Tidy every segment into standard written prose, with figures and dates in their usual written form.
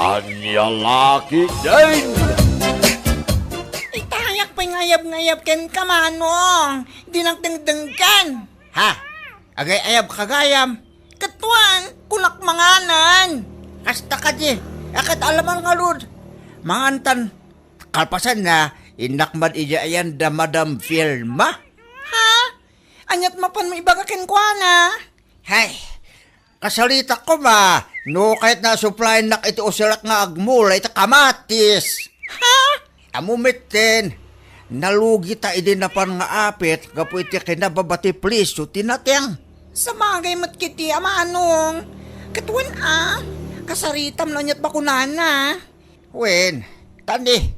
Anya laki din! Itayak pa'y ngayab-ngayab ken kamanong. Dinagdangdang kan. Ha? Agay ayab kagayam. Katuan, kulak manganan. Kasta ka di. Akat alaman nga lud. Mangantan. Kalpasan na, inakmad iya ayan da Madam Firma. Ha? Anyat mapan mo ibaga ken kuana. Hay, kasalita ko ma. No, kahit na supply nak ito usirak nga agmula, ito kamatis. Ha? Amumitin. Nalugi ta idin na pan nga apit, gapu iti kinababati please, so tinateng. Sa bagay mat kiti, amaanong. Katuan kasaritam lang niya't bakunana. Wen, tani,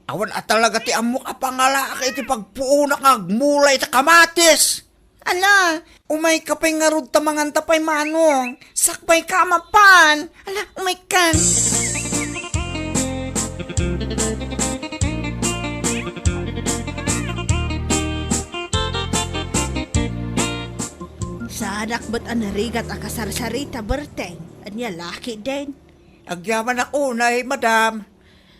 awan at talaga ti amok apangala ka iti pagpuunak nga agmula iti kamatis. Ala, umay ka pa'y nga rod tamangan tapay manong. Sakpay ka mapan. Ala, umay kan. Sa anak ba't anarigat akasarsarita berteng? Anya laki din. Agyaman ako na madam.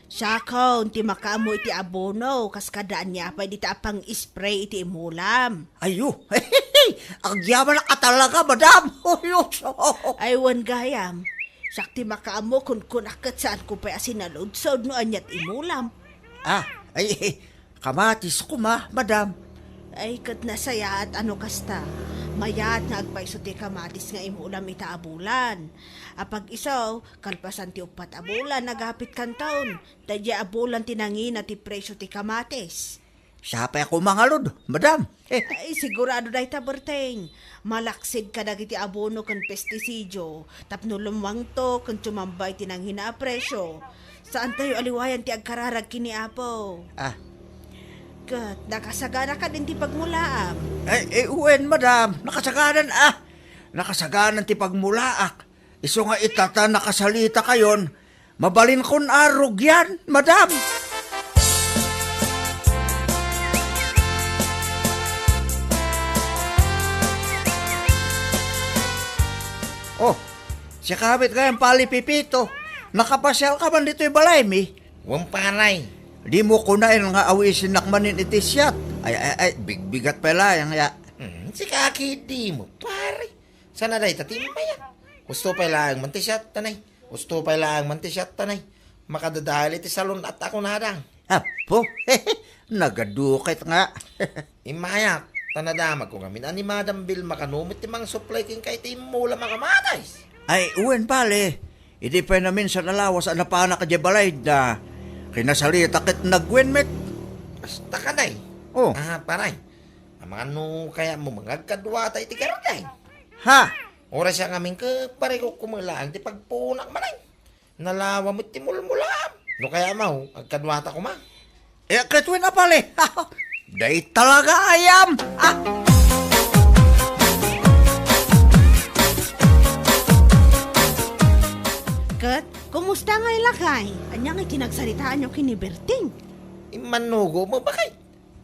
Siya ko, ti makaamu iti abono, kas kadaan niya pa di tapang spray iti imulam. Ayo, agyaman ka talaga madam. Ay wan gayam, sakti makaamu kun akat saan ko pa asinaludsod no anyat imulam. Kamatis ko madam. Ay kat nasaya at ano kasta, mayat na agpaiso ti kamatis nga imulam ita abulan. Apag isaw, kalpasan ti upat abulan, nagapit kan taon, tadya abulan tinangin ti presyo ti kamatis. Sapay ako mga lod, madam. Ay, sigurado dahi taberteng. Malaksid ka dagiti abono kan pestisidyo, tapno lumwang to kan tumambay tinangin na presyo. Saan tayo aliwayan ti agkararag kini apo? Kat, nakasagana ka din ti pagmulaam. Uwen, madam. Nakasaganan, Nakasaganan ti pagmulaak. Iso nga itata nakasalita kayon. Mabalin kon arog yan, madam. Oh, si kabit kayang palipipito. Nakapasyal ka man dito yung balay, mi? Wamparay. Di mo kunain nga awisin nakmanin iti siyat. Ay, bigbigat pala yang ya. Si kaki di mo, pare. Sana day tatimaya. Gusto pa lang mantisyat tanay. Gusto pa lang mantisyat tanay. Makadadali ti salon at ako nadang. Apo, nagadukit nga. Imayak, tanadamag ko kami. Ani Madam Bill makanumit ti mga supply king kay ti mula makamatais. Ay, uwen pale. Hindi pa namin sa nalawas ang napana ka balay na kinasalita kit nagwenmet. Basta ka day. Oh. Paray. Ang mga kaya mo mga kadwata iti karaday. Ha? Oras siya kaming pare ko kumulaan ti pagpunak manay. Nalawa mo ti mulmulam. No kaya mau, agkadwata ko ma. Katwin na pale. Day talaga ayam. Kat, kumusta nga ilakay? Anya nga kinagsalitaan yung kiniberting. Imanugo mo ba kay?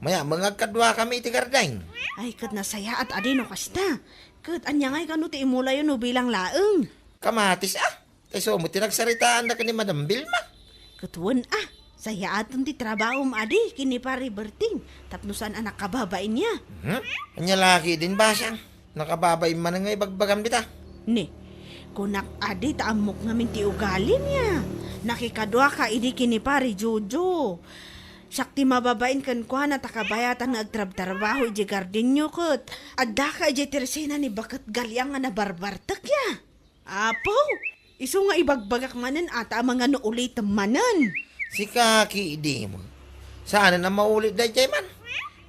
Maya, mga kadwa kami iti gardain. Ay, kat nasaya at adino kasta. Kat, anya nga ikano ti imula yun no bilang laeng. Kamatis Kayso mo tinagsaritaan na ka ni Madam Vilma. Katuan saya aton ti trabaho adi kini pari berting. Tapnusan anak kababain niya. Anya laki din ba siyang? Nakababay man nga ibagbagam dita. Ni, kunak adi taamok ngamin ti ugali niya. Nakikadwa ka idi kini pari Jojo. Sakti mababain kan kuha na takabayatan nga agtrab-trabaho iji gardinyo kot. Adda ka iji tersena ni bakat galyang nga nabarbartak ya. Apo, iso nga ibagbagak manan ata mga nuulit manan. Si kaki di mo. Saan na maulit da jay man?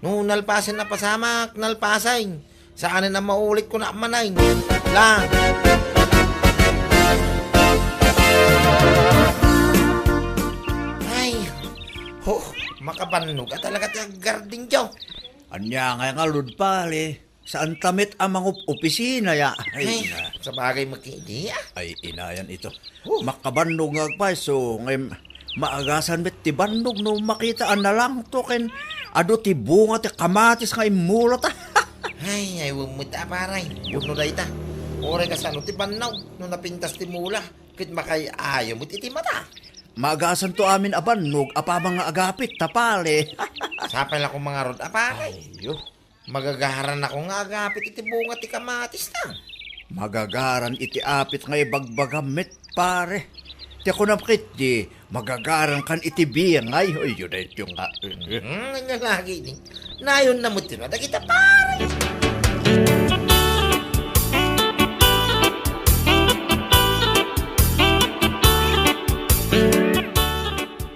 Nung nalpasin na pasamak, nalpasain. Saan na maulit ko na manayin? Lang. Ay, makabanog ka talaga ti garding jaw. Anya nga lud pale. Saan tamit ang mga opisina ya? Ay, sa bagay makindi Ay, inayan ito. Makabandog nga pa, so ngay maagasan bet ti bandog no makitaan na lang to ken ado ti bunga ti kamatis nga imula ta. Ay, wag mo ta paray. Puno da ita. Ore ka sa no ti banaw no napintas ti mula. Kit makay ayaw mo iti mata. Magasan to amin abannog, apa mga agapit, tapale. Sapay lang kong mga rod apakay. Ayo, Magagaharan ako nga agapit iti bunga ti kamatis na. magagaran iti apit nga ibagbagamit, pare. Ti ako napakit di, magagaran kan iti biyangay. Ay, yun na ito nga. Nga lagi ni. Nayon na mo tinada kita pare.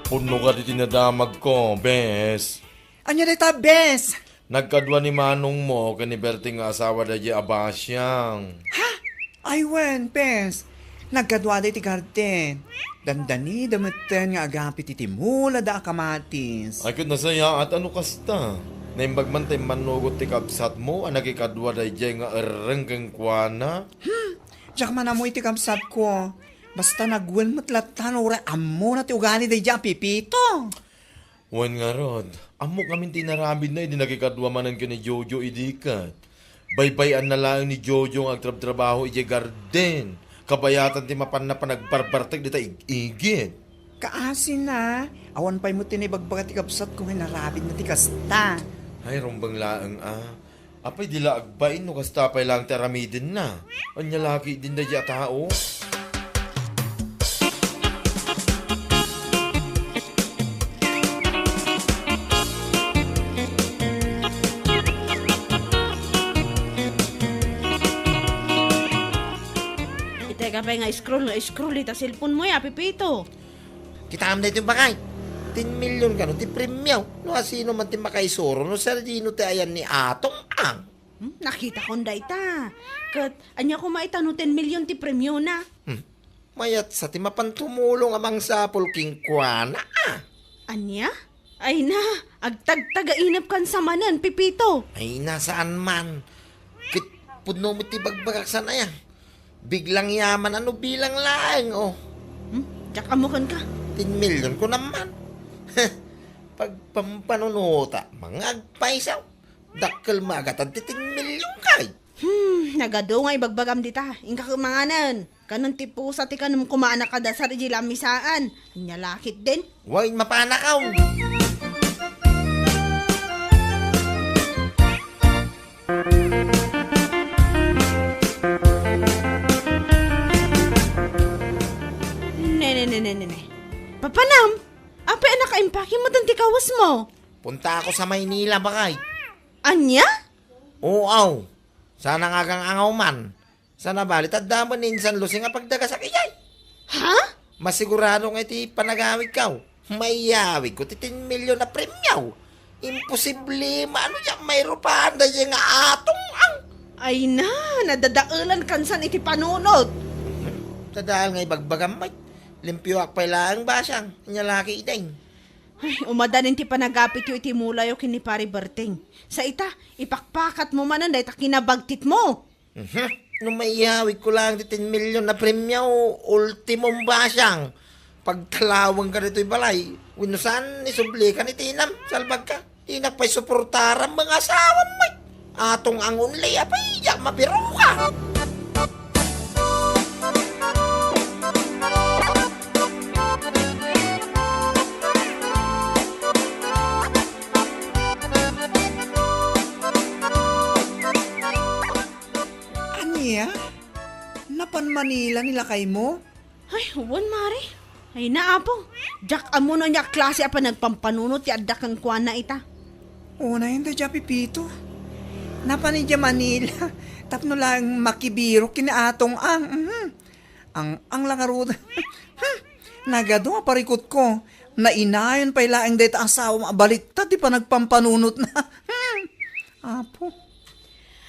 Puno ka di tinadamag ko, bes. Anya dita, bes? Nagkadwa ni manong mo, kaniberti nga asawa da di abasyang. Ay, wen, bes. Nagkadwa ti garden. Dandani, damatan nga agapit iti mula da kamatis. Ay kud nasaya at ano kasta. Naimbag man tayo manugot ti kapsat mo, ang nagikadwa da di nga erengkeng kuana. Diyak man amoy ti kamsat ko. Basta nagwan matlatan ora amo na ti ugali day dyan, Pipito. Wan nga rod, amok namin tinarabid na, hindi nagikadwa manan ka ni Jojo idikat. Baybayan na lang ni Jojo ang agtrab-trabaho iti garden. Kabayatan ti mapan na panagbarbartag di ta igit. Kaasin na. Awan pa'y mo tinibagbaga ti kapsat ko hinarabid na ti kasta. Ay, rumbang laang Apay dila agbain no kasta pa'y lang taramidin na. Anya laki din da di tao. Itay ka pa nga scroll ita cellphone mo ya, Pipito. Kita am na ito bakay. 10 million ka no, ti premyaw. No, asino man ti makaisuro, no, sardino ti ayan ni Atong ang. Nakita ko nda ita. Kat, anya ko maita no 10 million ti premyo na. Mayat sa ti mapantumulong amang sapol king kuana. Anya? Ay na, agtagtagainap kan sa manan, Pipito. Ay, nasaan man. Kit, pudno mo ti bagbagak sana yan. Biglang yaman, ano bilang laeng, oh. Diyak amukan ka. 10 million ko naman. Pagpampanunuta, mga agpaisaw. Dakkel magatan ti 10 million kay. Nagado nga ibagbagam dita. Ingka kumanganan. Kanon ti pusa ti kanum kumaana kada sa rijila misaan. Anya lakit din. Huwag mapanakaw. Ne. Papanam, apa anak kaimpake mo tanti kawas mo? Punta ako sa Maynila bakay. Anya? Oo, sana nga kang angaw man. Sana balit at daman ni Insan Lucy nga pagdaga sa kiyay. Ha? Masigurado nga iti panagawig ka. Mayawig ko ti 10 million na premyaw. Imposible maano dyan mayro pa anda dyan nga atong ang. Ay na, nadadaulan kansan iti panunod. Tadaan nga ibagbagam may. Limpyo akpay lang basyang. Nyalaki iteng. Ay, umadanin ti panagapit yu iti mulayo kini pari Berting. Sa ita, ipakpakat mo manan dahi ta kinabagtit mo. Nung maiyawig ko lang ti 10 million na premyaw, ultimong basyang. Pagtalawang ka rito'y balay, winusan isubli ka ni Tinam, salbag ka. Inak pa'y suportaran mga asawan mo. Atong ang unlay, apay, yak mabiro ka. Anya? Napan Manila nilakay mo? Ay, huwan mari. Ay naapo. Jack amo na niya klase apa nagpampanunot ti adda kang kuan na ita. Una yun da dyan, Pipito. Napan ni dyan Manila. Tapno lang makibiro kinaatong ang. Ang langaruda. Nagado nga parikot ko. Nainayon pa ilaang deta asawa baliktad. Di pa nagpampanunot na. Apo.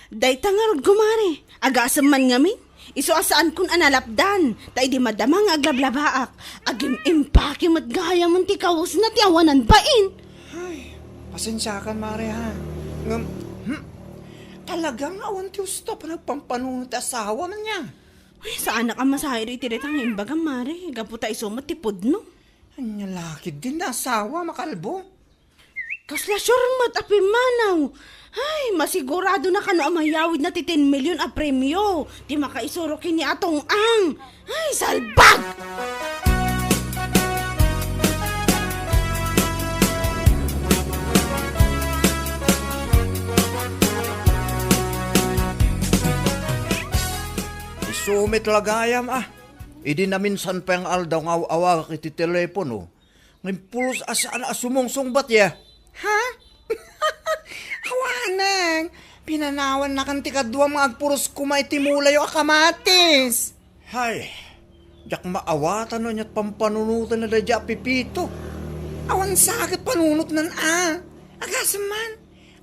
Day tangarod gumari. Agasam man ngamin. Iso asaan kun analapdan. Tay di madamang aglablabaak. Agim impake mat gaya man ti kawas na ti awanan bain. Ay, pasensya ka, Mare, ha? Talagang awan ti usta pa nagpampanunot asawa man niya. Ay, sa anak ang masahiri iti retang imbagang mari. Gaputa iso mat ti pudno. Anya lakid din na asawa, makalbo. Kasla sure mat api manaw. Ay, masigurado na kano amayawid na ti 10 million a premyo. Di makaisuro kini atong ang. Ay, salbag! sumit lagayam Idi na minsan pa yung aldaw nga awa kiti telepono. Ngayon pulos asaan asumungsong bat ya? Ha? Awanang, pinanawan na kan tikadwa mga agpuros kumaitimula yung akamatis. Hay, jak maawatan no niya't pampanunutan na dadya pipito. Awan sakit panunot nan Agasaman,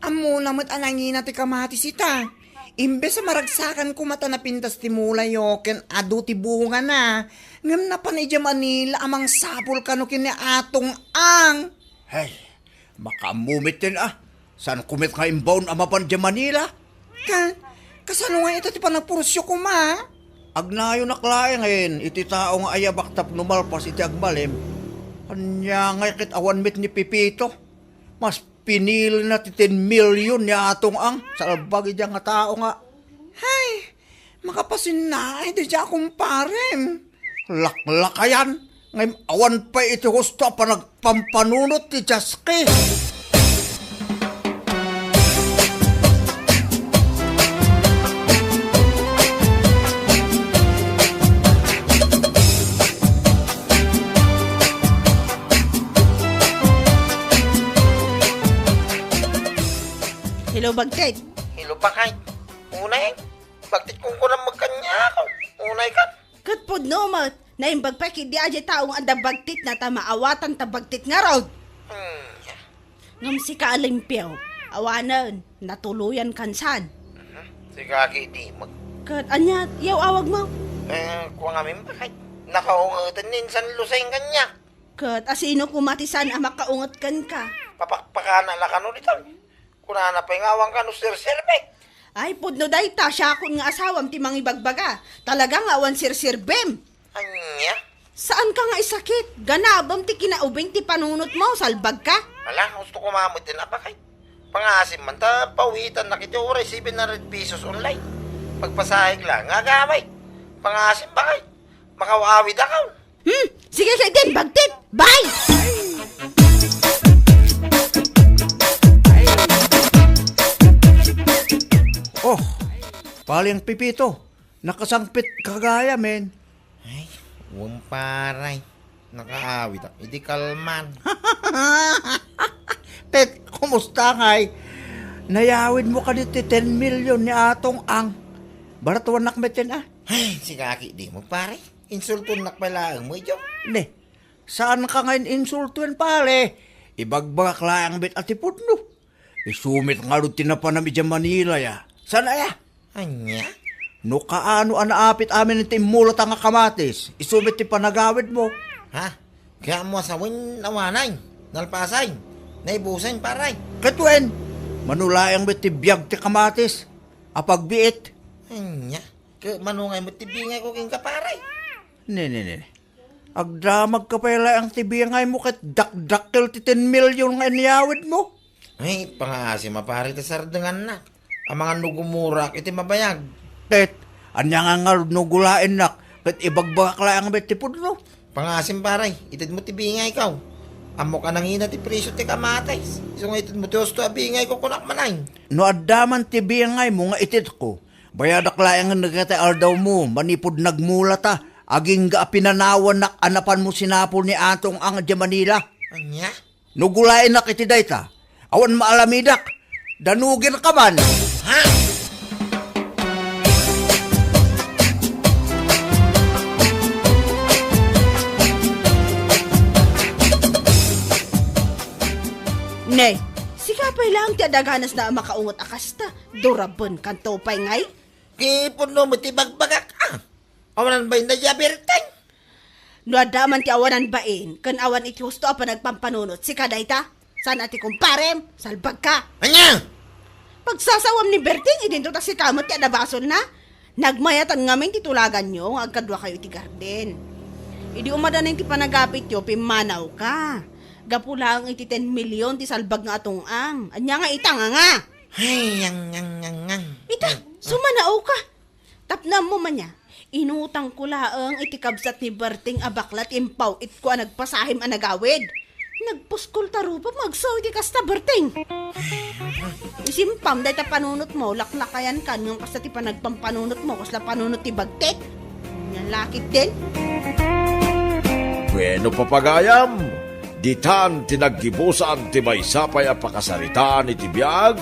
amo namat anangina ti kamatis ita. Imbes sa maragsakan ko mata na pintas ti mula yoken adu ti bunga na. Ngam na panidya Manila amang sapol kano kini atong ang. Hay, makamumit din San kumit ka imbaon amapan di Manila? Kasano nga ito ti panagpurusyo ko ma? Agnayo naklae ngayon, iti tao nga ayabak tap numalpas iti agbalim. Anya ngay kit awan mit ni Pipito. Mas pinili na ti 10 million niya atong ang salbagi diya nga tao nga. Hay, makapasin na ay di akong parem. Laklakayan, ngayon awan pa iti husto pa nagpampanunot ti Jaske. Hello, Bagtit. Hilo pa kay. Unay, bagtit kung kunang magkanya ako. Unay ka. Katpod no, mat. Naimbag pa kidi aja taong anda bagtit na tamaawatan ta bagtit nga raw. Ngam si Kaalimpyaw. Awanan, natuluyan kansan. Si Kaki di mag... Kat anya, yaw awag mo. Kuha nga min bakit? Nakaungatan din san lusay kanya. Kat asino kumatisan ang makaungat kan ka. Papakpakana la kano dito. Kuna na pa yung awang kano sir-sirbek. Ay, pudno day ta, syakon nga asawam ti mga ibagbaga. Talagang awan sir-sirbem. Anya? Saan ka nga isakit? Ganabam ti kinaubing ti panunot mo, salbag ka? Wala, gusto ko mamot din na bakit? Pangasim man ta, pawitan na kita oray 700 pesos online. Pagpasahig lang, nga gamay. Pangasim bakit? Makawawid ako. Sige kay din, bagtit! Bye! Oh, paling Pipito, nakasangpit kagaya men. Ay, wamparay. Nakaawid ako. Hindi kalman. Tet, kumusta ngay? Nayawid mo ka dito 10 million ni atong ang. Baratuan nakmetin Ay, si Kaki, di mo pare. Insultun nak pala mo ito. Ne, saan ka ngayon insultuin pare? Ibagbak lang bit atipod no. Isumit nga rin tinapanami dyan Manila ya. Sana ya? Anya? No kaano anaapit amin ng timulat ang kamatis. Isumit ti panagawid mo. Ha? Kaya mo asawin nawanay. Nalpasay. Naibusan paray. Katwen, manulayang bit ti biyag ti kamatis. Apagbiit. Anya? Manungay mo tibingay ko king kaparay. Ne. Agdamag ka pala ang tibiyangay mo kat dakdakil ti 10 million nga iniyawid mo. Ay, pangasi mapari ta sardengan na. Ang mga nugumurak iti mabayag. Tet, anya nga nugulain nak. Kat ibagbak lang bit ti pudno. Pangasim paray, itid mo tibingay ikaw. Amo ka nangina ti presyo ti kamatay. Iso nga itid mo ti hosto abingay ko kunak manay. No adaman ti biyangay mo nga itit ko. Bayadak lang nga nagkata aldaw mo. Manipod nagmula ta. Aging ga pinanawan nak anapan mo sinapol ni atong ang di Manila. Anya? Nugulain nak iti dayta. Awan maalamidak. Danugin ka man. Ha? Ne, sikapay lang ti adaganas na makaungot akasta. Durabon kanto pay ngay. Kipon no mo ti bagbagak Awanan ba yung najabertay? No adaman ti awanan bain. Kan awan iti husto apa nagpampanunot. Si kadayta? Saan ati kumparem? Salbag ka. Anya? Pagsasawam ni Berting, idinto ta si kamot ti adabasol na. Nagmayatan ngamin titulagan nyo, nga agkadwa kayo ti garden. Idi umadanin ti panagapit yo, pimanaw ka. Gapula ang iti 10 million ti salbag nga atong ang. Anya nga itang nga. Ay, yang. Ita, sumanao ka. Tapnam mo man niya. Inutang ko laang iti kabsat ni Berting abaklat impaw it ko nagpasahim anagawid. Nagpuskol tarupa magsaw di kasta Berting. Isimpam dahil ta panunot mo, laklakayan kan yung kasta ti panagpampanunot mo, kasla panunot ti bagtit. Lakit din. Bueno papagayam, ditan tinaggibusan ti may sapay a pakasaritaan iti biyag,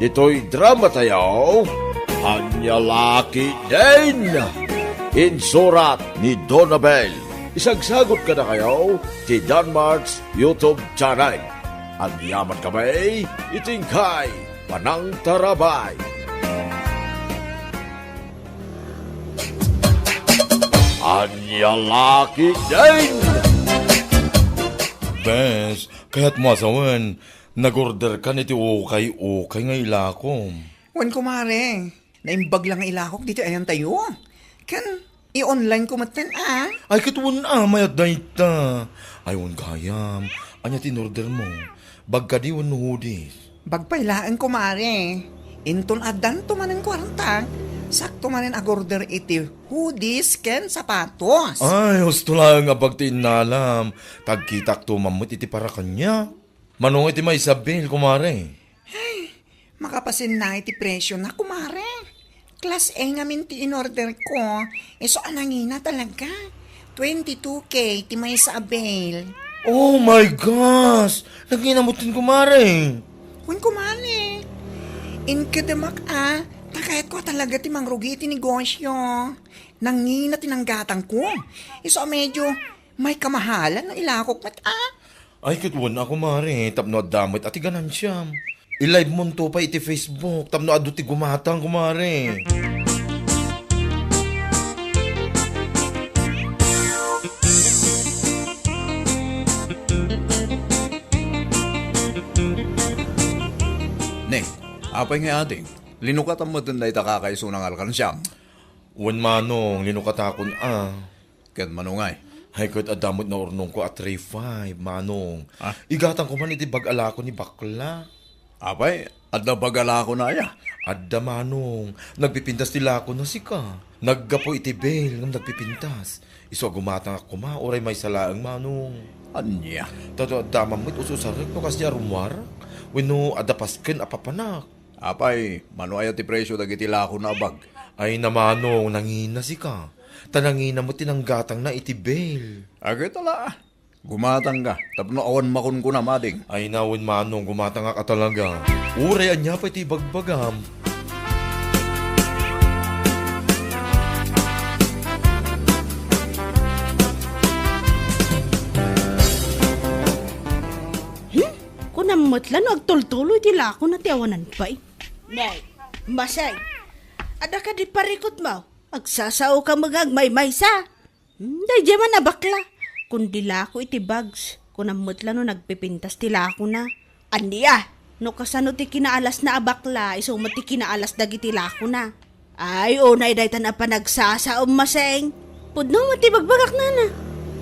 dito'y drama tayo, Anya Laki din! Insurat ni Donabel. Isagsagot ka na kayo ti Danmarks YouTube channel. Ang yaman kamay, itingkay, panang tarabay. Anya Laki din! Bes, kaya't masawan, nag-order ka niti ukay nga ilakom. Wan kumare, naimbag lang ang ilakok dito ayan tayo. Kan, i-online ko matan Ay, katuwan mayat dayta. Aywan gayam, anya tinorder mo. Bagka di wan hudis. Bagpailaan kumare. Inton adan to manen kwarta. Sakto manen agorder iti hoodies ken sapatos. Ay, gusto lang nga pagtinalam. Tagkitak to mamut iti para kanya. Manong iti may Isabel, kumare. Makapasin na iti presyo na kumare. Class A nga minti in-order ko. So anangina talaga. 22K ti may Isabel. Oh my gosh! Naginamutin, kumare. Wan kumare. Inkedemak takayat ko talaga ti mangrugi ti negosyo. Nangina tinanggatang ko. So medyo may kamahalan na ilakok mat Ay, katuwan ako, kumare. Tapno at damit at iganan siya. I-live mo to pa iti Facebook. Tapno adu ti gumatang, kumare. Ne, apay nga ating. Linukatan mo dun na itakakaiso ng alkansyam. Wan manong, linukatakon Ket manungay. Ay, kahit adamot na urnong ko at 3-5, manong. Ah? Igatang ko man iti bag-ala ko ni bakla. Apay, at nabagala ko na ya. Adda manong, nagpipintas nila ako na sika. Naggapo iti bel ng nagpipintas. Iso gumatang ako oray may salaang manong. Anya. Tato adama mo't ususarag no kasya rumwar. Wino adapasken apapanak. Apay, manuaya ti presyo dagiti lako na bag. Ay namanong, nangina sika. Tanangina mo tinanggatang na iti bel. Agay tala. Gumatang ka. Tapno awan makun ko na mading. Ay nawin manong, gumatang ka talaga. Uray anya pa iti bagbagam. Kunamot lang agtultuloy di lako na tiawanan pa eh. Nay, masay. Ada ka di parikot mo. Agsasao ka magagmay-may sa. Day di man na bakla. Kundi lako iti bags. Kunamot lang no nagpipintas ti lako na. Aniya, no kasano ti kinaalas na abakla, iso mo ti kinaalas dagiti lako na. Ay, unay day tan pa nagsasaom maseng. Pudno mo ti bagbagak na na.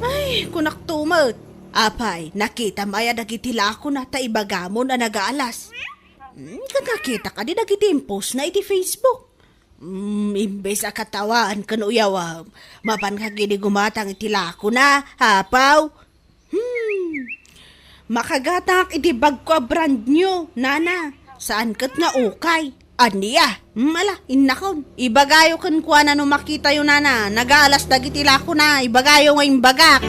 Ay, kunak tumot. Apay, nakita maya dagiti lako na ta ibagamon na nagaalas. Kakakita ka di dagiti post na iti Facebook. Imbes akatawaan kan uyaw, mapan ka gini gumatang iti lako na, hapaw. Makagatak iti bag ko brand new, nana. Saan kat nga ukay? Aniya, ala, innakon. Ibagayo kan kuha na no makita yun, nana. Nagaalas dagiti lako na, ibagayo nga imbagak.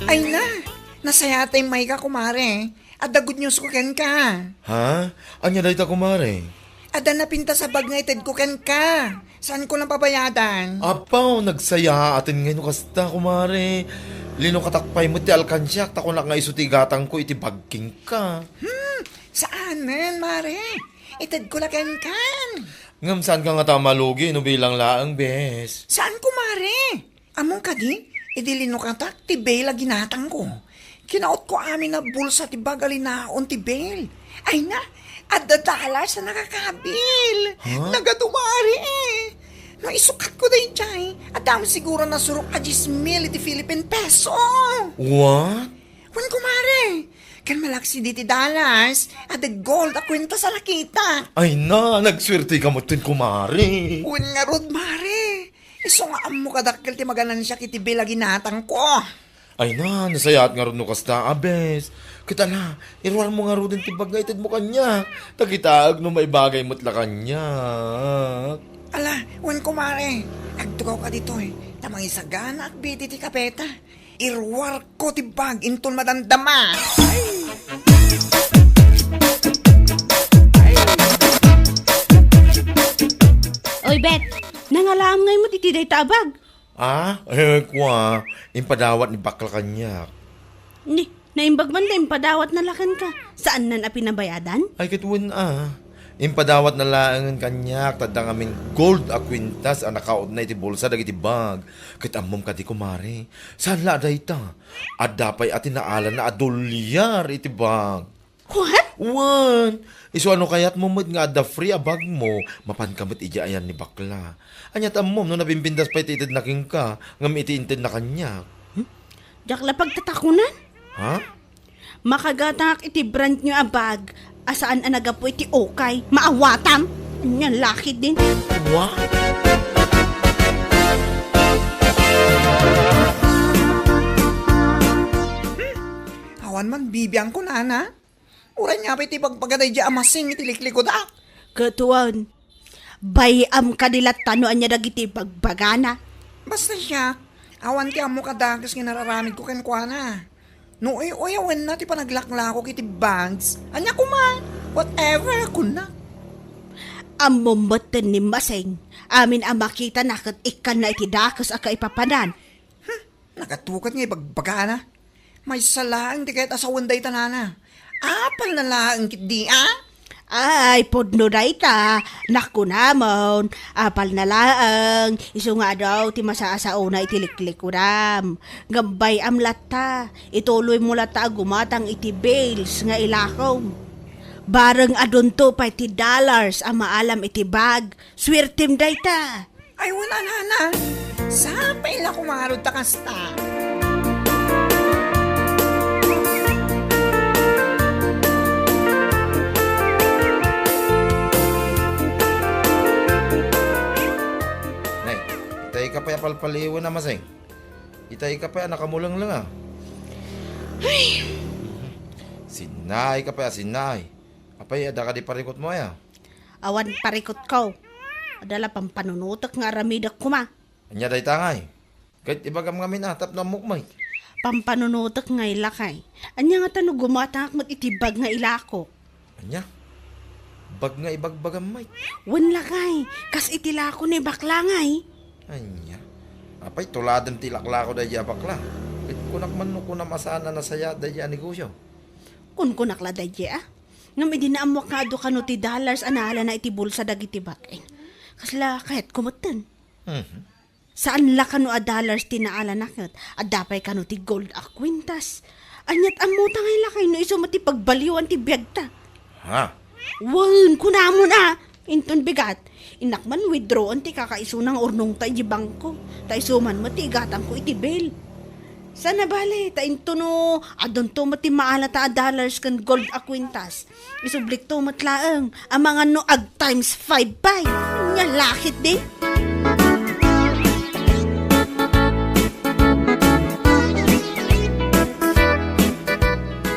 Ay na, nasayatay may ka kumare. Ada good news ko ken ka. Ha? Anya day ta, kumare? Ada napinta sa bag nga ited ko ken ka. Saan ko nang pabayadan? Apaw, nagsaya atin ngayon kasta, kumare. Lino katakpay mo ti alkansyak, tako na nga isutigatang ko iti bagking ka. Saan men, mare? Ited ko la ken kan. Ngam saan ka nga tamalugi, no bilang laang, bes? Saan ko mare? Among kadi, idilino katak, ti Bela ginatang ko. Kinaot ko amin na bulsa ti bagalinaon ti Bel. Ay na, at dadala sa nakakabil. Huh? Nagadumari No isukat ko day chay, at dami siguro na surok a 10,000 iti Philippine peso. What? Wan kumare, kan malaksi di ti Dallas, at the gold a kwenta sa nakita. Ay na, nagswerte ka mo tin, kumare. Wan nga rod mare, iso nga amo kadakkel ti maganan siya kiti Bela ginatang ko. Ay na, nasayat nga ron no kasta, abes. Kita na, irwar mo nga ron din tibag nga itid mo kanya. Tagitaag no may bagay mo't la kanya. Ala, wan kumare. Agtugaw ka dito eh. Tamang isagana at biti ti kapeta. Irwar ko ti bag inton madandama. Oy, Bet, nangalaam ngay mo titiday tabag. Ah, kwa, impadawat ni bakla kanya. Ni, naimbag man din, padawat na lakan ka. Saan nan a pinabayadan? Ay kitwin impadawat na laangan kanya, tadang amin gold a kwintas ang nakaod na iti bulsa dagiti bag. Kitamom ka di kumare. Saan la aday ta? Adapay atin naalan na adolyar iti bag. What? Wan! Iso ano kaya't mumod nga da free a bag mo, mapankamot ija ayan ni bakla. Anyat amom no nabimbindas pa ititid na king ka, ngam itiintid na kanya. Diyak la pagtatakunan? Ha? Makagatak iti brand nyo a bag. Asaan ang nagapo iti okay? Maawatam? Anyan lakit din. What? Awan man bibiyang ko nana. Uran nga pa iti pagpagaday di amasing iti likliko da. Katuan, bayam kadilat tanoan niya dagiti bagbagana. Basta siya, awan ti amo kadagas nga nararamid ko kenkwana. No awan na ti panaglaklako kiti bags. Anya ko man, whatever ko na. Amumatan ni Maseng, amin ang makita na kat ikan na iti dakas aka ipapanan. Nakatukat nga ibagbagana. May salaang di kahit asawan day tanana. Apal na laang kit di Ay, podno dayta, naku namon, apal na laang, iso nga daw, ti masaasao na itiliklik ko ram. Gambay am lata, ituloy mo lata gumatang iti bales nga ilakaw. Bareng adunto pa iti dollars ang maalam iti bag, swertim dayta. Ay wala nana. Sapay la kumarod ta kasta. Itay ka pa palpaliwan na maseng. Itay ka pa nakamulang lang Ay. Sinay ka pa sinay. Apay ada ka di parikot mo ya. Awan parikot ko. Adala pang panunutak nga ramidak kuma. Anya day tangay. Kahit ibagam ngamin atap na mukmay. Pampanunutak nga ilakay. Anya nga tanong gumatang mat itibag nga ilako. Anya? Bag nga ibagbagam may. Wan lakay, kas itilako ni baklangay. Anya. Apay tuladan tilaklako da ya bakla. Kahit kunak man no kunam asana na saya da ya negosyo. Kun kunakla dadya ah. Ngam idinaamwak nga ado kano ti dollars anaala na iti bulsa dagiti bakin. Kasla kahit kumatan. Saan la kano a dollars tinaala nakit? Adapay kano ti gold a kwintas. Anyat amutang ay lakay no iso mati pagbaliwan ti biyagta. Ha? Wan, kunamon ah. Inton bigat. Inakman withdraw ti kakaiso ng urnong ta iti bangko. Ta isuman mo ti igatang ko iti bail. Sana bale, ta into no, adon to mati maala ta a dollars kan gold a kwintas. Isublik to matlaang, ang mga no ag times 5 pay. Nya lakit din.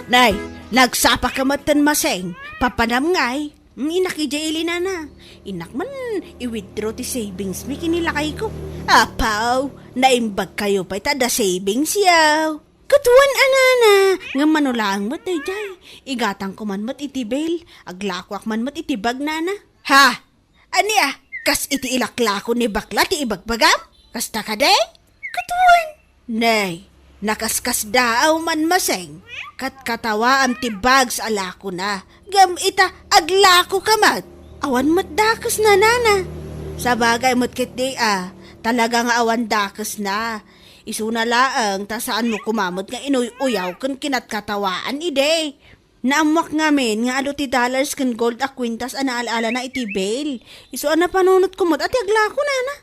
Nay, nagsapa ka matan maseng, papanam ngay. Inakijay na. Inak man, i-withdraw ti savings mi kinilakay ko. Apaw, naimbag kayo pa itada savings yaw. Katuan anana, nga manulang mat day. Igatang ko man mat itibel, aglakwak man mat itibag nana. Ha? Ani kas iti ilaklako ni bakla ti ibagbagam? Kasta ka day? Katuan. Nay, nakaskas daaw man maseng. Kat katawa am ti bags alako na. Gam ita aglako kamat. Awan mat dakas na nana. Sa bagay mat kit di talaga nga awan dakas na. Isuna laang ta saan mo kumamot nga inuy-uyaw kun kinat katawaan ide. Naamwak ngamin nga ado ti dollars kan gold a kwintas anaala na iti bail. Isu ana panunot kumot at aglako nana.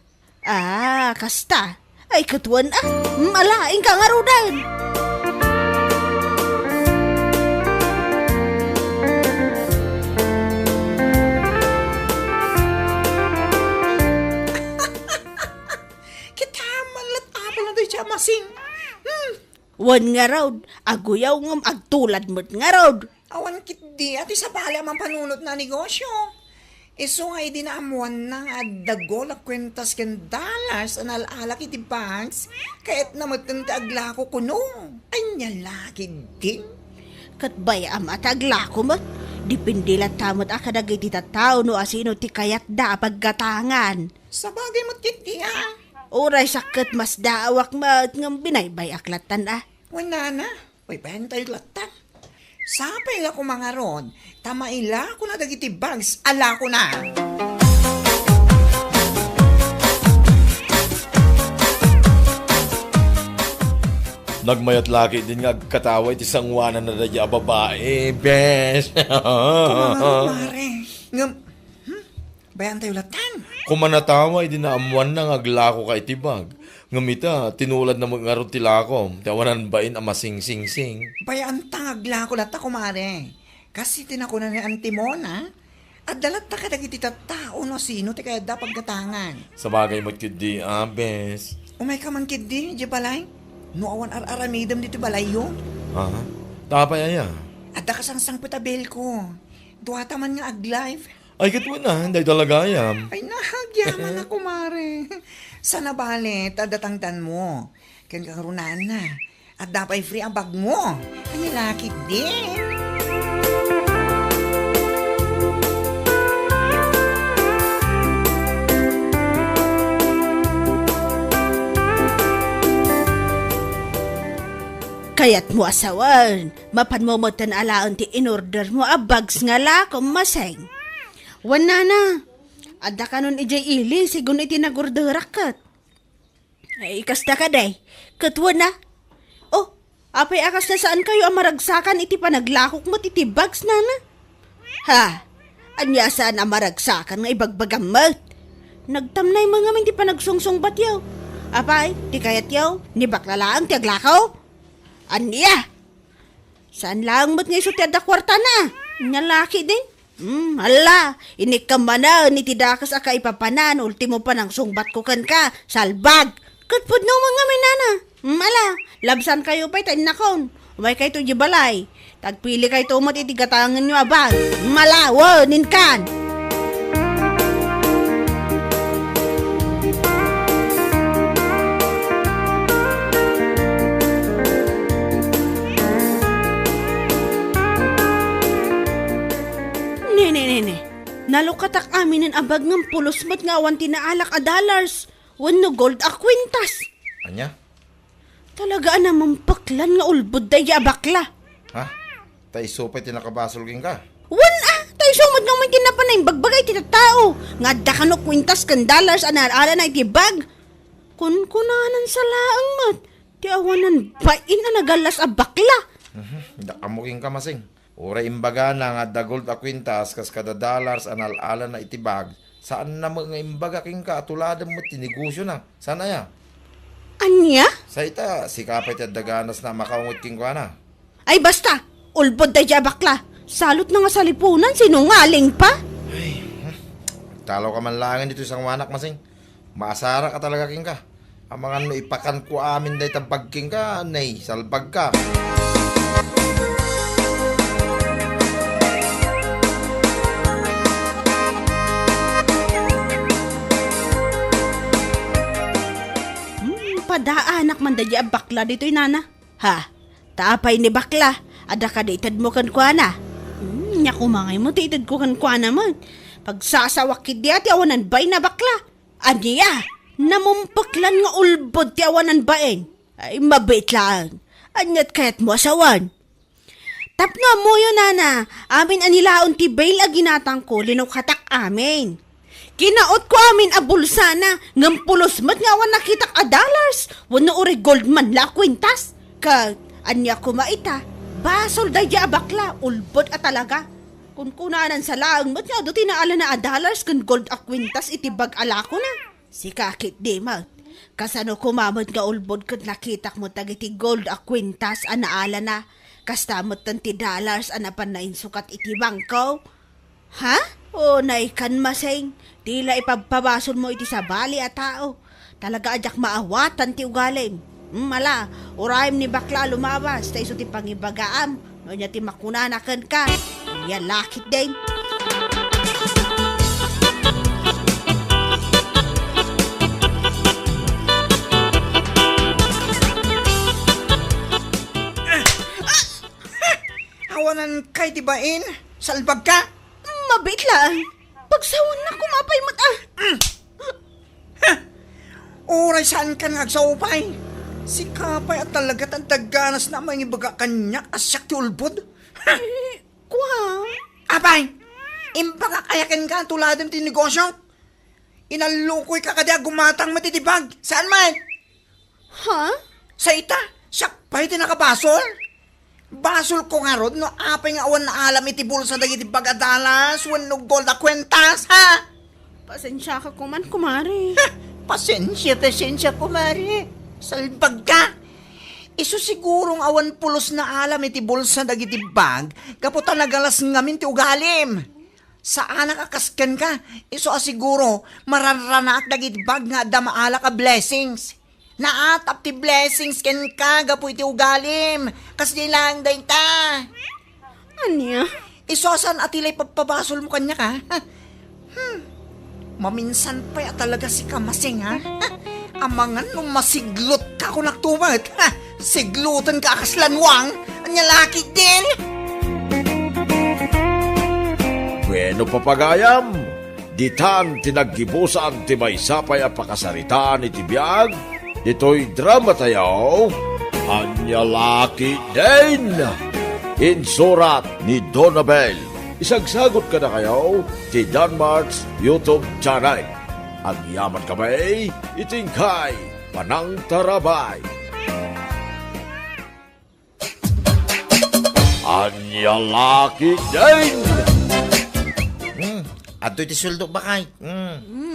Kasta. Ay katuan malaing ka nga rudan. Masing. Wan nga raw, aguyaw ngam agtulad mo't nga raw. Awan kit di at isa pala mang panunot na negosyo. Iso nga idinaamuan na nga dagol a kwentas ken dollars an alala kiti banks kahit namatang ti aglako kuno. Anya laki din. Kat bayam at aglako mo't. Dipindila tamot akadagay ti tattao no asino ti kayat da paggatangan. Sa bagay mo't kit di Oray sakit mas daawak mat ngam binaybay aklatan ah. Wala na. Uy, bayan tayo latan. Sapay la ko mga ron. Tamaila ko na dagiti bags. Ala ko na. Nagmayat laki din nga kataway ti sangwanan na dadya babae, bes. Kumare. Ngam. Bayan tayo latan. Kumanataway din na amuan na ngaglako ka itibag. Ngamita, tinulad na mga tilakom. Tawanan bain ang masing-sing-sing. Bayan tangagla ko lata kumare. Kasi tinako na ni Antimona. At dalat ta kadagiti tao no sino ti kaya dapat gatangan. Sa bagay mo't kidi, bes. Umay ka man kidi, di balay. No awan aramidam dito balay yo. Ha? Tapay aya. At da kasangsang patabel ko. Duwata man nga aglive. Ay, katwa na, hindi talaga ayam. Ay, nahagyaman na, kumare. Sana balit, adatangtan mo. Kan kakarunan na. At dapat free ang bag mo. Ang nilaki din. Kayat mo asawan, mapan mo mo tan alaon ti in-order mo a bags nga la kung maseng. Wana na, adda ka nun ijay ili, sigun iti nagorderak kat. Ay, kasta ka day, katwa na. Oh, apay akas na saan kayo ang maragsakan iti panaglakok mo iti bags na na? Ha, anya saan ang maragsakan nga ibagbagamat? Nagtamnay mga min ti panagsungsong batyaw. Apay, ti kayat yaw, ni baklalaang ti aglakaw? Anya? Saan lang mo't nga iso ti adda kwarta na? Nyalaki din? Hala, inikamanan ni tidakas aka ipapanan, ultimo pa ng sungbat ko kan ka, salbag. Katpud no mga minana. Ala, labsan kayo pa'y tayo nakon. Umay kayo to jibalay. Tagpili kayo to umot itigatangan nyo abang. Mala, wo, ninkan. Nene, nalukatak amin ang abag ng pulos mo't nga awan tinaalak a dollars. Wano gold a kwintas. Anya? Talaga namang paklan nga ulbod day bakla. Ha? Tay supay tinakabasol king ka. Tayo sumad nga may tinapanay bagbagay ti tao. Nga da ka no kwintas kan dollars anarala na iti bag. Kunkunanan sa laang mat. Ti awanan bain na nagalas a bakla. Dakamuking ka masing. Ura imbaga na nga da gold a kwintas kas kada dollars analala na itibag. Saan na mga imbaga king ka atuladan mo tinegosyo na. Sana ya? Anya? Sa ita, si kapay ti daganas na makaungot king ka na. Ay basta, ulbod day bakla. Salot na nga sa lipunan, sinungaling pa. Talo ka man langan dito isang wanak masing. Maasara ka talaga king ka. Ang mga no ipakan ko amin day tabag king ka, nay, salbag ka. Padaanak man dadya bakla dito'y nana. Ha, tapay ni bakla. Ada ka ditad mo kan kwa na. Nya kumangay mo, titad ko kan kwa naman. Pagsasawak kid di awanan bay na bakla. Aniya, namumpaklan nga ulbod ti awanan baeng. Ay, mabait lang. Anyat kayat mo asawan. Tap nga mo yun, nana. Amin anilaon ti bail a ginatang ko, linukatak amin. Kinaot ko amin a bulsa na, ngampulos mat nga awan nakitak a dollars. Wano uri gold man la kwintas. Anya kumaita, basol daya bakla, ulbod a talaga. Kung kunanan sa laang mat nga, do tinaala na a dollars kan gold a kwintas itibag alako na. Si kakit di mat. Kasano kumamot nga ulbod kan nakitak mo tagiti gold a kwintas a naala na. Kastamot tanti dollars a napanain sukat itibang ko. Ha? O naikan maseng, tila ipagpabason mo iti sa bali at tao. Talaga adyak maawatan ti ugalim. Mala, urayim ni bakla lumabas, ta iso ti pangibagaam. No niya ti makunanakan ka. Yan lakit din. Awanan kay tibain, salbag ka. Mabit lang. Pagsawan na kumapay mata. Oray saan ka nagsaupay? Si Kapay at talaga ang taganas na may ibaga kanya asyak ti ulbod. Kwa? Apay, imbaga kayakin ka tuladan ti negosyo. Inalukoy ka kadya gumatang matitibag. Saan man? Ha? Sa ita, sakpay ti nakabasol. Basol ko nga rod, no apay nga awan na alam iti bulsa dagiti bagadalas, when no gold na kwentas, ha? Pasensya ka kuman, kumari. Pasensya, kumari. Salbag ka. Iso sigurong awan pulos na alam iti bulsa dagiti bag, kaputa nagalas ngamin ti ugalim. Saan nakakaskan ka? Iso asiguro, mararana at dagiti bag nga da maala ka blessings. Naatap ti blessings ken ka, gapu iti ugalim. Kas nilang day ta. Anya? Iso asan atilay pagpabasol mo kanya ka? Maminsan pa ya talaga si Kamasing, ha? Amangan nung masiglot ka kung naktumat. Siglutan ka kaslanwang. Anya laki din. Bueno papagayam, ditan tinaggibusan ti maysapay a pakasaritaan iti biag, dito'y drama tayo, anya laki din. Insurat ni Donabel. Isagsagot ka na kayo ti Danmarks YouTube channel. Ang yaman kamay, itingkay, panang tarabay. Anya laki din. Ato iti sweldo ba kay?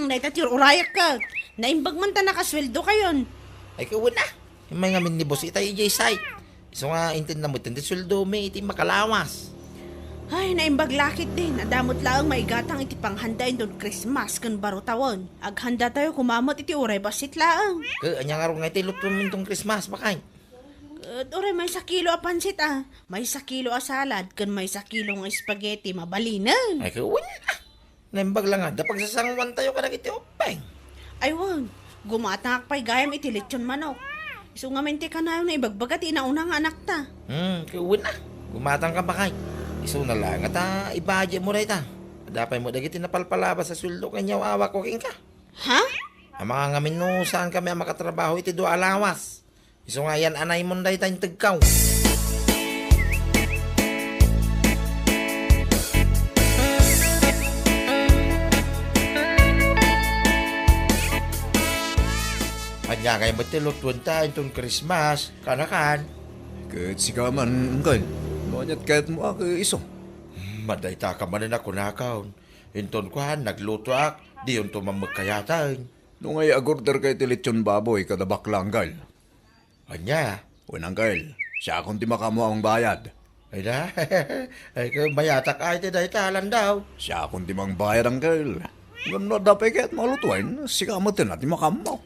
Naitat yung urayak ka. Naimbag man ta nakasweldo kayon. Ay kawan na. Yung mga ngamin ni boss itay ijay site. So nga intin na mo iti sweldo may iti makalawas. Ay, naimbag lakit din. Adamot lang maigatang iti panghandain doon Christmas kan baro tawon. Aghanda tayo kumamot iti uray basit lang. Anya nga ro nga iti luto mo itong Christmas ba kay? Uray, may 1 kilo a pansit ah. May 1 kilo a salad, kan may 1 kilo nga spaghetti, mabalinan. Ay kawan na. Naimbag lang nga. Dapag sasangwan tayo ka na iti openg. Ay wag, gumatang pa'y gayam iti lechon manok. Iso nga mente ka na yun na ibagbagat inauna nga anak ta. Kawan na. Gumatang ka ba kay? Iso na lang at ibadya mo rin ta. Dapay mo dagiti napalpalabas sa sweldo kanyaw awa ko king ka. Ha? Ang mga ngamin no saan kami ang makatrabaho iti do alawas. Iso nga yan anay mo dahi tayong tagkaw. Kanya kayo ba't tilutuan tayo itong Christmas? Kanakan. Kahit sigaman, Uncle. Noanyat kahit mo ako iso. Maday ta ka man na kunakaon. Inton ko han, nagluto ak. Di yun tumamagkayatan. Nung ay agorder kay tilitsyon baboy kada baklang, Uncle. Anya. Unang, Uncle. Siya akong di makamo ang bayad. Ay na. Ay ka mayatak ay ti dahi talan daw. Siya akong di mang bayad, Uncle. Gano dapat kahit malutuin, sigamatin natin makamo.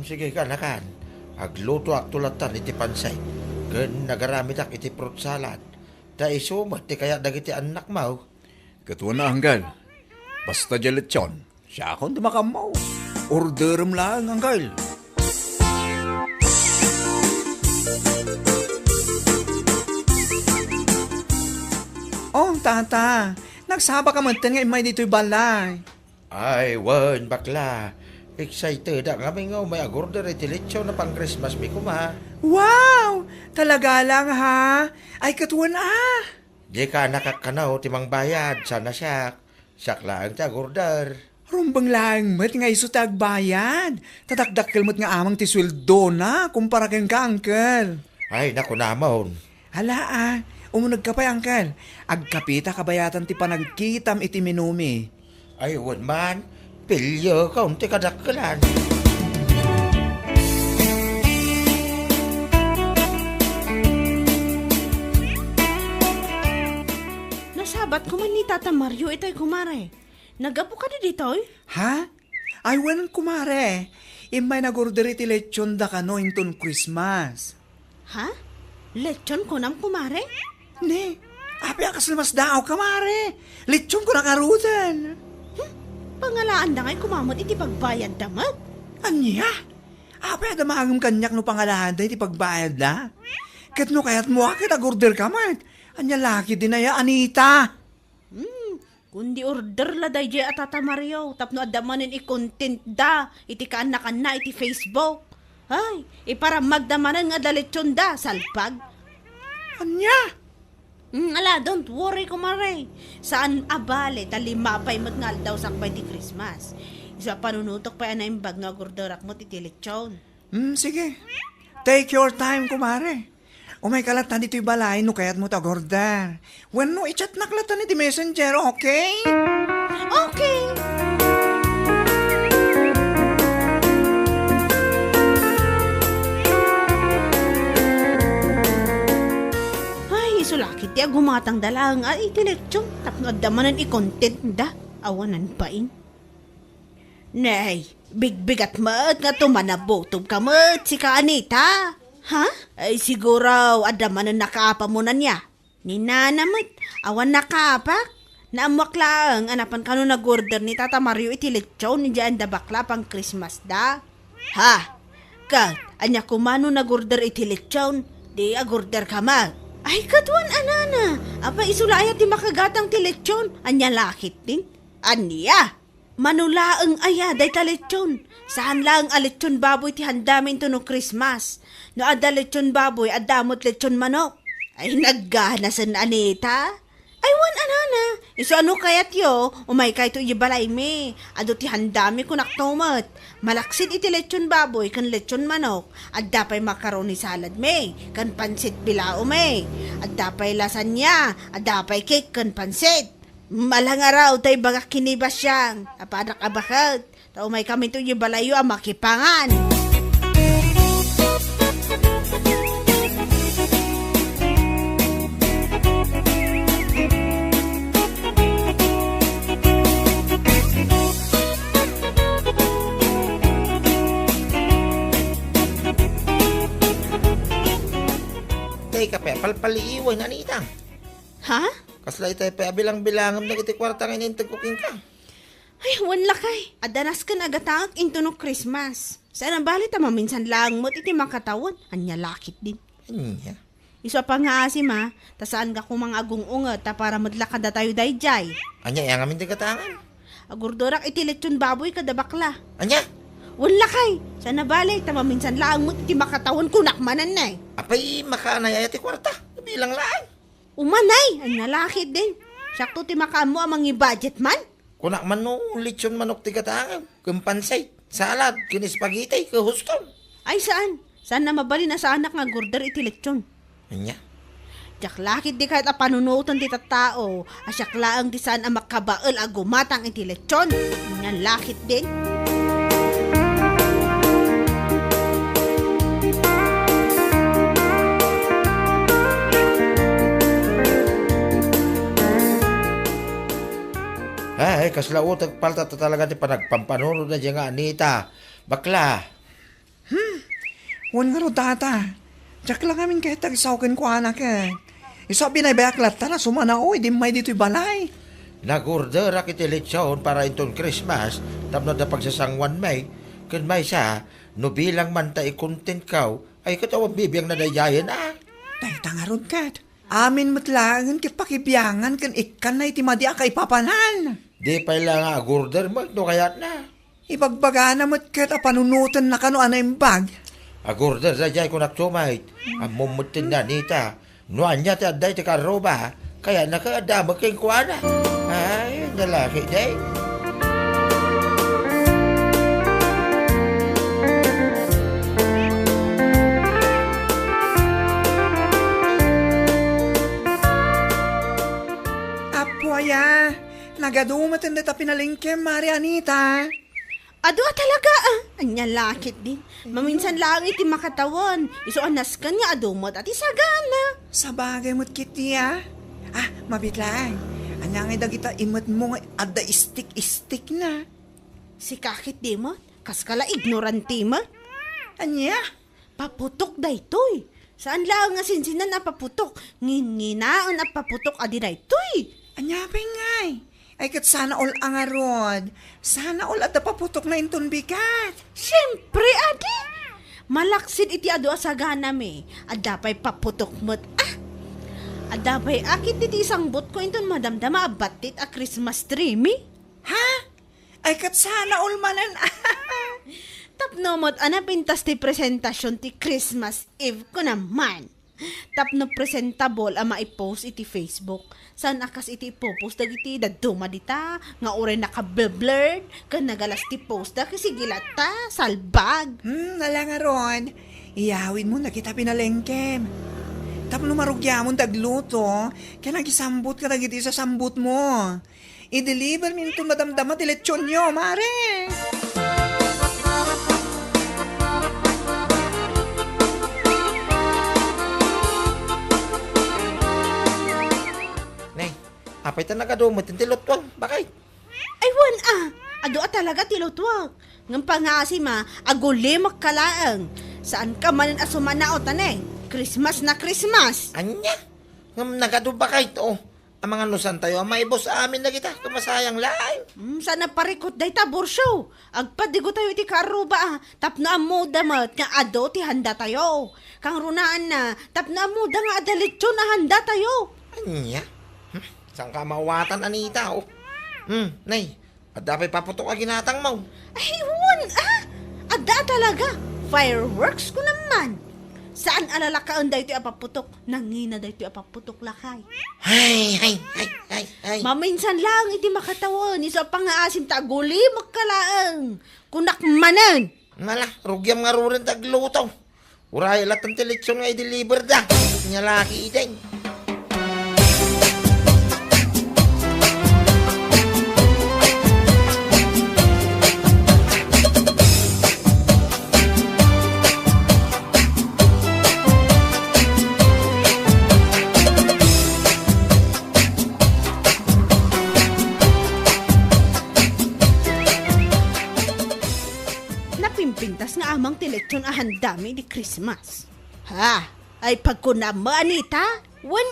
Sige kanakan. Agluto ak tulatan iti pansay. Gan nagaramit ak iti fruit salad. Da isumat ti kaya dagiti anak mo. Katuwa na, Uncle. Basta dilitsyon, siya akong di makamo. Orderum lang, Uncle. Oh, tata. Nagsaba ka man nga imay dito'y balay. Ay, wan bakla. Excited ang kami nga may agorder iti lechon na pang Christmas mi kuma. Wow! Talaga lang, ha? Ay, katuwa na. Di ka nakakanaw timang bayad. Sana siyak. Siyak lang ti agorder. Rumbang lang met nga iso tagbayad. Tatakdakkel mo't nga amang ti sweldo na kumpara ken ka, Uncle. Ay, naku namon. Hala umunag ka pa, Uncle. Agkapita kabayatan ti panagkitam iti minumi. Ay, wan man. Pilyo, kaunti kadakkelan. Nasabat ko man ni Tata Mario itay kumare. Nagapo ka na dito eh? Ha? Ay, wanan kumare. Imay nag-order iti lechon da kano inton Christmas. Ha? Lechon ko nam kumare? Ne, api akas lamas daaw kamare. Lechon ko nakarutan. Pangalaan na ngay kumamot iti pagbayad damat. Anya? Api adamagam kanyak no pangalahan da iti pagbayad da. Kat no kayat mo akit nag-order ka mat. Anya laki din na ya, Anita. Kundi order la day at Tata Mario, tapno adamanin i-content da, iti kaanak na iti Facebook. Ay, para magdamanan nga dalitsyon da, salpag. Anya? Ala, don't worry kumare. Saan abale, talimapay mo't ngal daw sakbay ti Christmas. Isa panunutok pa yan na imbag nga gordorak mo iti lechon. Sige. Take your time, kumare. Umay kalatan dito'y balay, no kayat mo tagorder. When no, i-chat naklatan iti messenger, okay? Okay. Ay, isulakit ti agumatang dalang ay iti lechon. Tapno adamanan i-content da. Awanan pa in. Nay, bigbigat mat nga tumanabotob ka mat si ka Anita. Ha? Ay siguro adamanan nakaapa mo na niya. Ni nanamat, awan nakaapak. Naamwak lang, anapan kano nag-order ni Tata Mario iti lechon ni dyan da bakla pang Christmas da. Ha? Kat, anya kumano nag-order iti lechon, di agorder ka ma. Ay katuan anana, apa isulaya ti makagatang ti lechon, anya lakit din. Anya? Manulaang aya day ta lechon. Saan lang a lechon baboy ti handamin to no Christmas. No ada lechon baboy, adamot lechon manok. Ay nagganasan Anita. Ay wan anana. Iso ano kayat yo, umay kay to ibalay me. Ado ti handami ko naktomat. Malaksid iti lechon baboy kan lechon manok. Adda pay macaroni salad me, kan pansit bilao me. Adda pay lasagna, adda pay cake kan pansit. Malang araw tay bagak kinibas siyang. Apanak abakat. Tao may kami to yung balayo ang makipangan. Teka, pe, palpaliiwan, Anita. Ha? Kasla itay pa bilang-bilangam na iti kwarta ngayon yung tagkuking ka. Ay, wanla kay. Adanas ka nagatangak into no Christmas. Saan ang balit maminsan lang mo't iti makatawan. Anya lakit din. Anya? Iso pa nga asim ha. Tasaan ka kung mga agungungat ta para madlakad na tayo dayjay. Anya, yang amin tigatangan. Agurdorak iti lechon baboy kada bakla. Anya? Wanla kay. Saan na balit maminsan lang mo't iti makatawan kunakmanan na eh. Apay makaanay iti kwarta. Bilang lang. Umanay, ang nalakit din. Sakto ti makaan mo amang i-budget man. Kunak man no, lechon manok tigatangan. Kumpansay, salad, kinispagitay, kuhuston. Ay saan? Saan na mabali na sa anak nga gurder iti lechon? Anya? Diyak lakit di kahit apanunutan ti tattao. Asyak laang di saan ang makabaal agumatang iti lechon. Ang lakit din. Ay, kaslautag palta ta talaga ti panagpampanunod na dyan nga, Anita. Bakla. Wan nga ro tata. Diyak lang amin kahit tagisawkin ko anak eh. Isabi na bayaklat ta na sumanaoy, di may dito'y balay. Nag-order ak iti lechon para itong Christmas, tapno na pagsasangwan may. Kun may siya, no bilang man ta i-content kaw, ay katawang bibiyang na dayayan ah. Dahil tangarod kat. Amin matlangan kit pakibiyangan kan ikan na iti madi akay papanan. Di pa lang nga order mo, no kayat na. Ibagbaga na mat kat apanunutan na kano anay bag. Agorder sa jay ko naksumay. Ang mumutin na nita. Nuan niya ti aday ti karoba. Kaya nakaadamag kay kuwana. Ay, nalaki day. Apoya, nagadumatan na ta pinalingke, Mari Anita. Ado talaga ah. Anya lakit din. Maminsan lang iti makatawan. Iso anas ka nga adumot at isagana. Sa bagay mo't kiti ah. Ah, mabitlang. Anya nga dagita imot mo nga adda istik-istik na. Si kakit di mo. Kas kala ignorante mo. Anya? Paputok daytoy. Saan lang nga sinsinan na paputok? Nginginaan at paputok adi daytoy. Anya ngay. Ay kat sana all angarod. Sana all at napaputok na inton bigat. Siyempre, adi. Malaksid iti ado asagana me. Adapay paputok mo't adapay akit iti isang bot ko inton madamdama abatit a Christmas tree mi. Ha? Ay kat sana all manan. Tapno mo't pintas ti presentasyon ti Christmas Eve ko naman. Tapno presentable ama i-post iti Facebook. San akas iti ipopost dagiti daduma dita nga oray naka-blurred kan nagalas ti post da kasi gilata salbag. Nalangaron. Iyawin mo na kita pinalengkem. Tapno marugyamon tagluto. Kaya nagisambot ka dagiti sa sambot mo. I-deliver minto madamdama ti lechon nyo, mare. Nay, apay ta nagadumot yung tilotwang. Bakit? Ay wan ado talaga tilotwag. Ngam pangasi ma agulimak kalaang. Saan ka man asumanaot anay? Christmas na Christmas. Anya? Ngam nagaduba kayo to. Ang mga nusan tayo, ang maibos amin na kita. Kumasayang laing. Sana parikot day ta borsyo. Agpadigo tayo iti karuba tapno amo damat nga ado ti handa tayo. Kang runaan na tapno amo da nga adalitso na handa tayo. Anya? Saan ka mawatan, Anita, oh? Nay, adapay paputok ka ginatang mo. Ay wan ada talaga. Fireworks ko naman. Saan alalakaan dahi ito apaputok? Nangina dahi ito apaputok lakay. Ay. Maminsan lang iti makatawan. Isa pa nga asim taguli magkalaang. Kunakmanan. Mala, rugyam nga rurin tagluto. Uray, lahat ng teletsyon nga i-deliver da. Nyalaki ideng. Napimpintas nga amang tiletsyon ahandami di Christmas. Ha? Ay pagkunama, Anita? Wan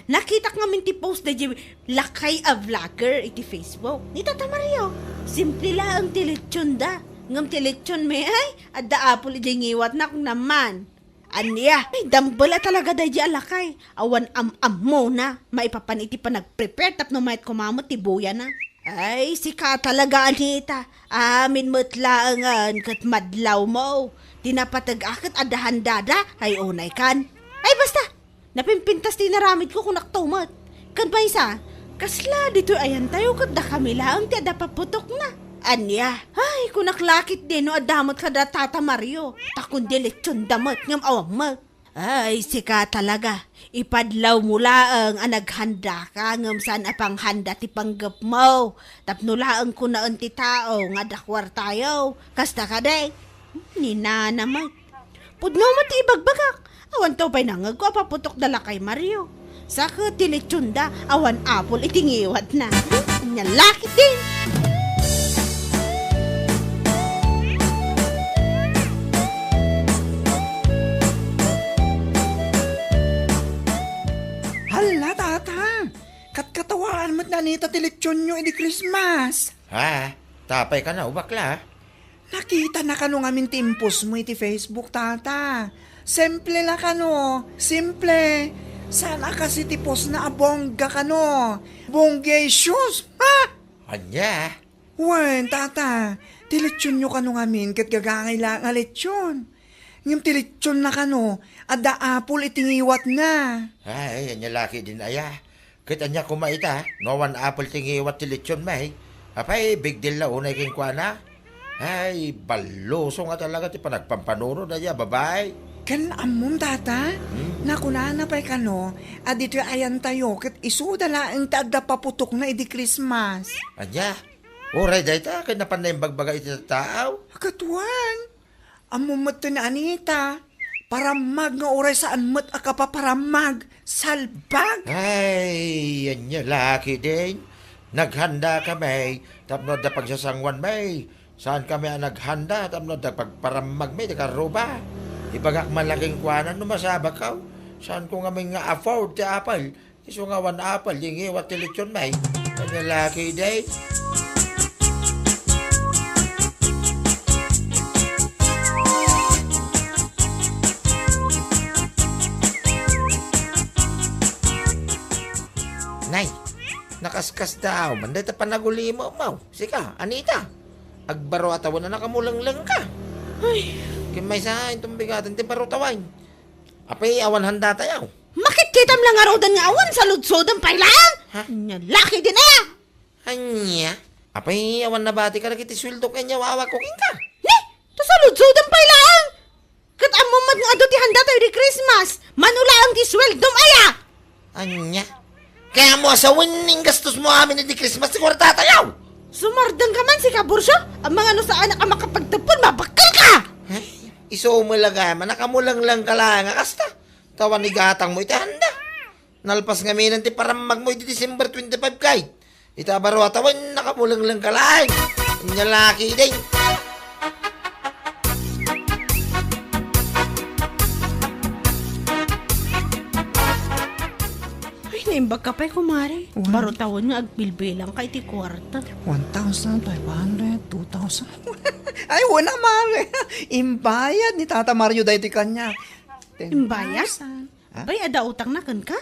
nakita nga minti post na di lakay a vlogger iti Facebook. Nita Mario, simple lang ang tiletsyon da. Ngam tiletsyon may ay, adda apol iti ngiwat na kung naman. Anya, ay dambala talaga da di alakay. Awan mo na, maipapan iti pa nag-prepare tapno mait kumamot ti buya na. Ay, sika talaga, Anita. Amin matlaangan kat madlaw mo. Tinapatag-akit adahan dada, ay unay kan. Ay, basta! Napimpintas tinaramid ko kung naktumat. Kan pa isa, kasla dito ayan tayo kat da kami lang ti ada paputok na. Anya, ay, kung naklakit din no adamot ka da Tata Mario. Takon dilitsyon damot ngam awang mo. Ay, sika talaga. Ipadlaw mo laang naghanda ka ngam saan apang handa ti panggap mo. Tapno laang ko na ti tao nga dakwar tayo. Kasta ka day. Nina naman. Pudno mo ti ibagbagak. Awan to pa'y nangag ko paputok dala kay Mario. Saka tilitsunda awan apol itingiwat na. Nyalakit din. Hala, tata. Katkatawaan mo't nanita tilitsyon nyo edi Christmas. Ha? Tapay ka na, ubakla. Nakita na kano ngamin timpos mo iti Facebook, tata. Simple la kano. Simple. Sana kasi tipos na abongga kano. Bonggay shoes. Ha? Anya? Wen, tata. Tilitsyon nyo kano ngamin kat gagangay lang nga litsyon. Ngam tilitsyon na kano. Ada apol itingiwat na. Ay, anya laki din aya. Kita anya kumaita, no one apple tingiwat tilitsyon may. Apay, big deal na unay king kwa na. Ay, baloso nga talaga ti panagpampanuro na ya, babay. Kan amom, tata. Nakunana pa'y kano. Adito ayan tayo kat isudala ang taada paputok na edi Christmas. Anya? Uray dayta, kaya napanay bagbaga iti tao. Katuan. Amom mat na Anita. Paramag nga oray saan mat akapaparamag. Salbag. Ay, anya laki din. Naghanda ka may. Tapno da pagsasangwan may. Saan kami ang naghanda at amno pagparamag may karuba. Ibagak malaking kuwanan no masabak ka. Saan ko nga may nga afford ti apal. Iso nga wan apal, yung iwat ti lechon may. Kanya laki day. Nay, nakaskas daw. Manday ta panaguli mo, mau. Sika, Anita. Agbaro atawa na nakamulang-lang ka. Ay, Kimay sa itong bigatan ti barutawan. Apay awan handa tayaw. makit-kitam lang nga rodan nga awan sa ludsodan pa ilang. Ha? Nya, laki din na. Anya? Apay awan na bati ka na kiti sweldo kanya wawa ko ka. Ni, to sa ludsodan pa ilang. Kat amumat nga ado ti handa tayo di Christmas. Manula ang ti sweldom aya. Anya? Kaya mo asawin gastos mo amin ni Christmas si kwarta tayaw. Sumardang ka man si Kabursyo. Ang mga ano sa anak ang makapagtapon, mabakal ka. Iso mo laga, manakamulang lang ka lang kasta. Tawan ni gatang mo iti handa. Nalpas nga minan ti paramag mo iti December 25 kay. Itabaro atawan nakamulang lang ka lang. Inya laki din. Ay, naimbag ka pa'y kumari. Baro tawon nga agbilbilang kay ti kwarta. 1,500, 2,000. Ay, wala mare. Imbayad ni Tata Mario dahil ti kanya. Imbayad? Bay, ada utang na kan ka?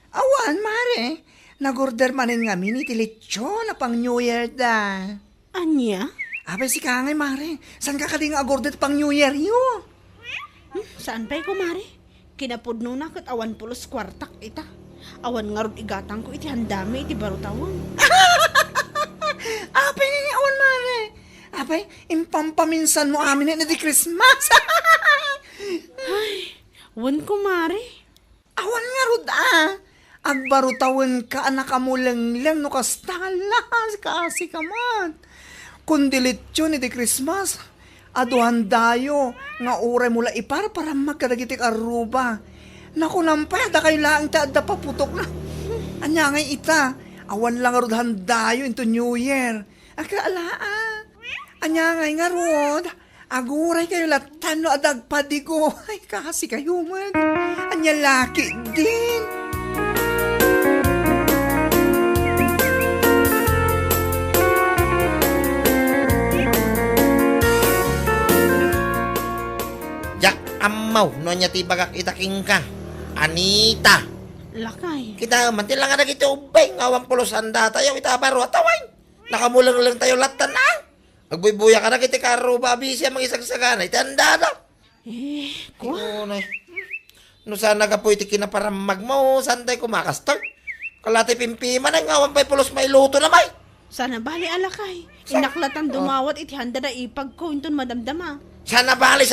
Awan, mare. Nag-order manin nga mini ti lechon na pang New Year da. Anya? Abay si Kangay, mare. San ka kading agorder pang New Year yo? Saan pa'y kumari? Kinapudno na kat awan pulos kwartak ita. Awan nga ron igatang ko iti handami iti baro tawon. Abay, awan, mare. Abay, impampaminsan mo amin na di Christmas. Wan kumari. Awan nga rod Agbarutawan ka anak amulang lang no kastala kasi ka man. Kundilit yun iti Christmas. Aduhan dayo nga uray mula ipar para magkadagitik aruba. Naku nampay da kayo lang ta da paputok na. Anya ngay ita. Awan lang rod handayo into New Year. Akaalaa. Anya ngay nga rod. Aguray kayo latan no adagpadigo. Ay kasi kayo man. Anya laki din. Jak amaw no nya ti bagak itaking ka. Anita. Lakay. Kita man ti lang nga nagiti ubay ngawang pulusan da tayo itabaro ataway. Nakamulang lang tayo latan na. Agbuy-buya ka na kiti karo babi siya mga isang sagana. Itanda na. Kwa? No sana ka po iti kinaparamag mo. Saan tayo kumakastar? Kalati pimpiman ang ngawang pa'y pulos may luto na may. Sana bali alakay. Inaklatan dumawat iti handa da ipag ko inton madamdama. Sana bali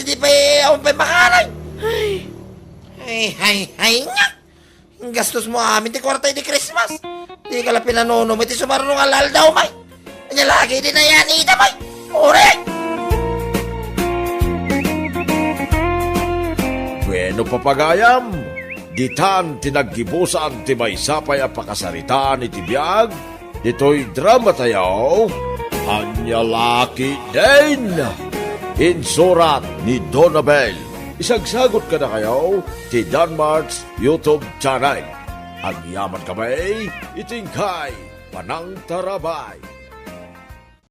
di pa'y awang pa'y makanay. Ay nga. Ang gastos mo amin ti kwarta di Christmas. Di ka lang pinanono mo iti sumarunong alal daw may. Kanya lagi din na yan ita may. Ure! Bueno papagayam, ditan tinaggibusan ti maysapay a pakasaritaan iti biag, dito'y drama tayaw, anya laki din. Insurat ni Donabel. Isagsagot ka na kayo ti Danmarks YouTube channel. Ang yaman kamay, itingkay, panang tarabay.